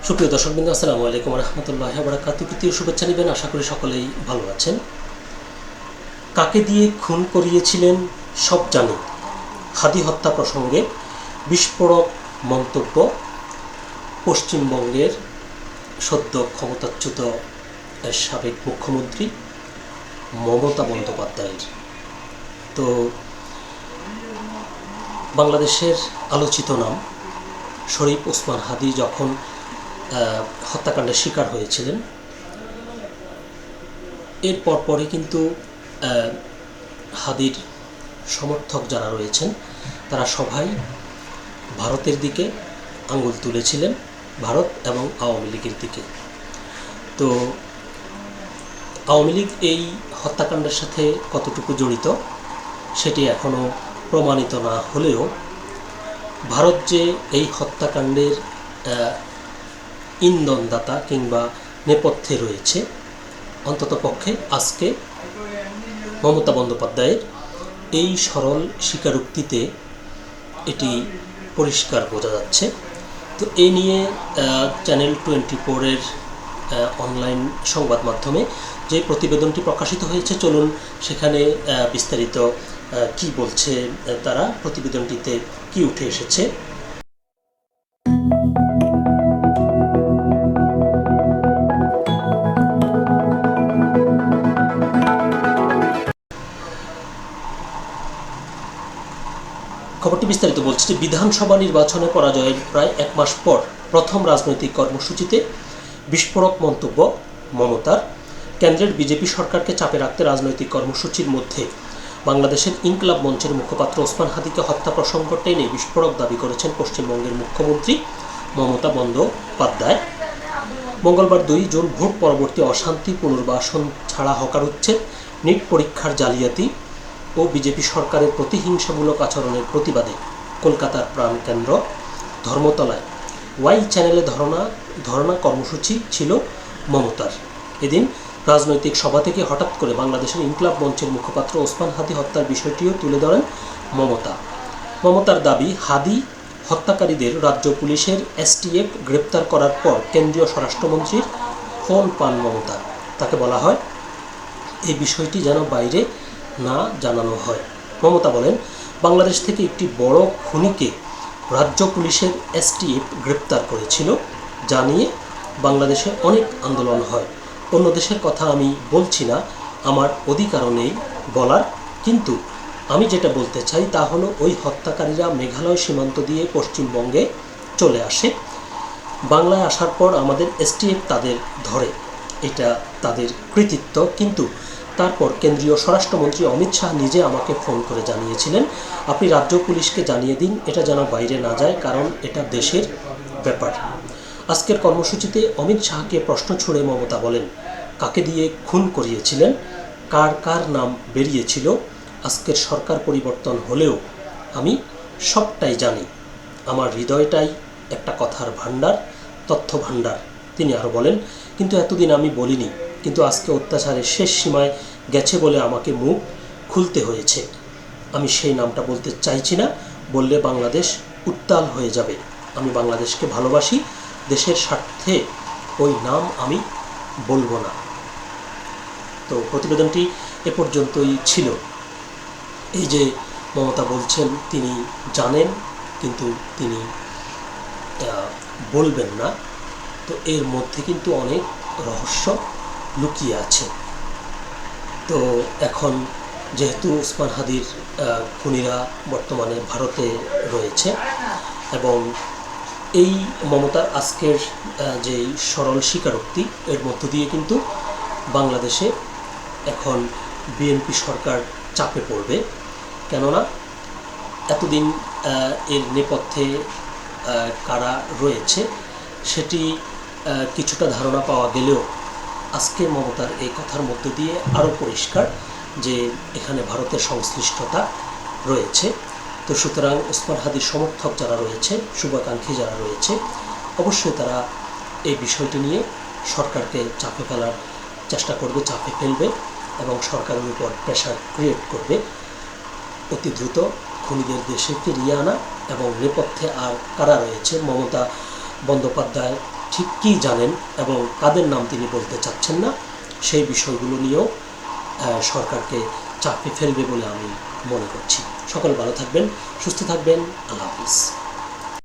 সুপ্রিয় দর্শকবৃন্দ, আসসালামু আলাইকুম রহমতুল্লাহি ওয়া বারাকাতুহু। তৃতীয় শুভেচ্ছা নেবেন, আশা করি সকলেই ভালো আছেন। কাকে দিয়ে খুন করিয়েছিলেন সব জানি, হাদি হত্যা প্রসঙ্গে বিস্ফোরক মন্তব্য পশ্চিমবঙ্গের সদ্য ক্ষমতাচ্যুত সাবেক মুখ্যমন্ত্রী মমতা বন্দ্যোপাধ্যায়ের। তো বাংলাদেশের আলোচিত নাম শরীফ ওসমান হাদি যখন হত্যাকাণ্ডের শিকার হয়েছিলেন, এর পরপরই কিন্তু হাদির সমর্থক যারা রয়েছেন তারা সবাই ভারতের দিকে আঙুল তুলেছিলেন, ভারত এবং আওয়ামী লীগের দিকে। তো আওয়ামী লীগ এই হত্যাকাণ্ডের সাথে কতটুকু জড়িত সেটি এখনও প্রমাণিত না হলেও ভারত যে এই হত্যাকাণ্ডের ইন্ধনদাতা কিংবা নেপথ্যে রয়েছে, অন্ততপক্ষে আজকে মমতা বন্দ্যোপাধ্যায়ের এই সরল স্বীকারোক্তিতে এটি পরিষ্কার বোঝা যাচ্ছে। তো এ নিয়ে চ্যানেল 24-এর অনলাইন সংবাদ মাধ্যমে যে প্রতিবেদনটি প্রকাশিত হয়েছে, চলুন সেখানে বিস্তারিত কি বলছে তারা, প্রতিবেদনটিতে কি উঠে এসেছে। খবরটি বিস্তারিত বলছে যে বিধানসভা নির্বাচনে পরাজয়ের প্রায় এক মাস পর প্রথম রাজনৈতিক কর্মসূচিতে বিস্ফোরক মন্তব্য মমতার। কেন্দ্রের বিজেপি সরকারকে চাপে রাখতে রাজনৈতিক কর্মসূচির মধ্যে বাংলাদেশের ইনকিলাব মঞ্চের মুখপাত্র ওসমান হাদিকে হত্যা প্রসঙ্গ টেনে বিস্ফোরক দাবি করেছেন পশ্চিমবঙ্গের মুখ্যমন্ত্রী মমতা বন্দ্যোপাধ্যায়। মঙ্গলবার 2 জুন ভোট পরবর্তী অশান্তি পুনর্বাসন ছাড়া হকার উচ্ছেদ, নিট পরীক্ষার জালিয়াতি ও বিজেপি সরকারের প্রতিহিংসামূলক আচরণের প্রতিবাদে কলকাতার প্রাণকেন্দ্র ধর্মতলায় ওয়াই চ্যানেলে ধর্ণা কর্মসূচি ছিল মমতার। এদিন রাজনৈতিক সভা থেকে হঠাৎ করে বাংলাদেশের ইনকিলাব মঞ্চের মুখপাত্র ওসমান হাদি হত্যার বিষয়টিও তুলে ধরেন মমতার দাবি, হাদি হত্যাকারীদের রাজ্য পুলিশের এসটিএফ গ্রেপ্তার করার পর কেন্দ্রীয় স্বরাষ্ট্রমন্ত্রীর ফোন পান মমতা। তাকে বলা হয় এই বিষয়টি যেন বাইরে না জানানো হয়। মমতা বলেন, বাংলাদেশ থেকে একটি বড় খুনিকে রাজ্য পুলিশের এসটিএফ গ্রেপ্তার করেছিল, জানিয়ে বাংলাদেশে অনেক আন্দোলন হয়। অন্য দেশের কথা আমি বলছি না, আমার অধিকারও নেই বলার, কিন্তু আমি যেটা বলতে চাই তা হলো ওই হত্যাকারীরা মেঘালয় সীমান্ত দিয়ে পশ্চিমবঙ্গে চলে আসে। বাংলায় আসার পর আমাদের এসটিএফ তাদের ধরে, এটা তাদের কৃতিত্ব। কিন্তু তারপর কেন্দ্রীয় স্বরাষ্ট্রমন্ত্রী অমিত শাহ নিজে আমাকে ফোন করে জানিয়েছিলেন, আপনি রাজ্য পুলিশকে জানিয়ে দিন, এটা যেন বাইরে না যায়, কারণ এটা দেশের ব্যাপার। আজকের কর্মসূচিতে অমিত শাহকে প্রশ্ন ছুড়ে মমতা বলেন, কাকে দিয়ে খুন করিয়েছিলেন, কার কার নাম বেরিয়েছিল। আজকের সরকার পরিবর্তন হলেও আমি সবটাই জানি, আমার হৃদয়টাই একটা কথার ভাণ্ডার, তথ্য ভাণ্ডার। তিনি আরও বলেন, কিন্তু এতদিন আমি বলিনি, কিন্তু আজকে অত্যাচারের শেষ সীমায় গেছে বলে আমাকে মুখ খুলতে হয়েছে। আমি সেই নামটা বলতে চাইছি না, বললে বাংলাদেশ উত্তাল হয়ে যাবে। আমি বাংলাদেশকে ভালোবাসি, দেশের স্বার্থে ওই নাম আমি বলবো না। তো প্রতিবেদনটি এ পর্যন্তই ছিল। এই যে মমতা বলছেন তিনি জানেন কিন্তু তিনি বলবেন না, তো এর মধ্যে কিন্তু অনেক রহস্য লুকিয়ে আছে। তো এখন যেহেতু ওসমান হাদির খুনিরা বর্তমানে ভারতে রয়েছে এবং এই মমতার আজকের যেই সরল স্বীকারোক্তি, এর মধ্য দিয়ে কিন্তু বাংলাদেশে এখন বিএনপি সরকার চাপে পড়বে। কেননা এতদিন এর নেপথ্যে কারা রয়েছে সেটি কিছুটা ধারণা পাওয়া গেলেও আজকে মমতার এই কথার মধ্য দিয়ে আরও পরিষ্কার যে এখানে ভারতের সংশ্লিষ্টতা রয়েছে। তো সুতরাং ওসমান হাদির সমর্থক যারা রয়েছে, শুভাকাঙ্ক্ষী যারা রয়েছে, অবশ্যই তারা এই বিষয়টি নিয়ে সরকারকে চাপে ফেলার চেষ্টা করবে, চাপে ফেলবে এবং সরকারের উপর প্রেশার ক্রিয়েট করবে অতি দ্রুত খুনিদের দেশে ফিরিয়ে আনা। এবং নেপথ্যে আর কারা রয়েছে, মমতা বন্দ্যোপাধ্যায় ঠিক কী জানেন এবং কাদের নাম তিনি বলতে চাচ্ছেন না, সেই বিষয়গুলো নিয়েও সরকারকে চাপে ফেলবে বলে আমি মনে করছি। সকল ভালো থাকবেন, সুস্থ থাকবেন। আল্লাহ হাফিজ।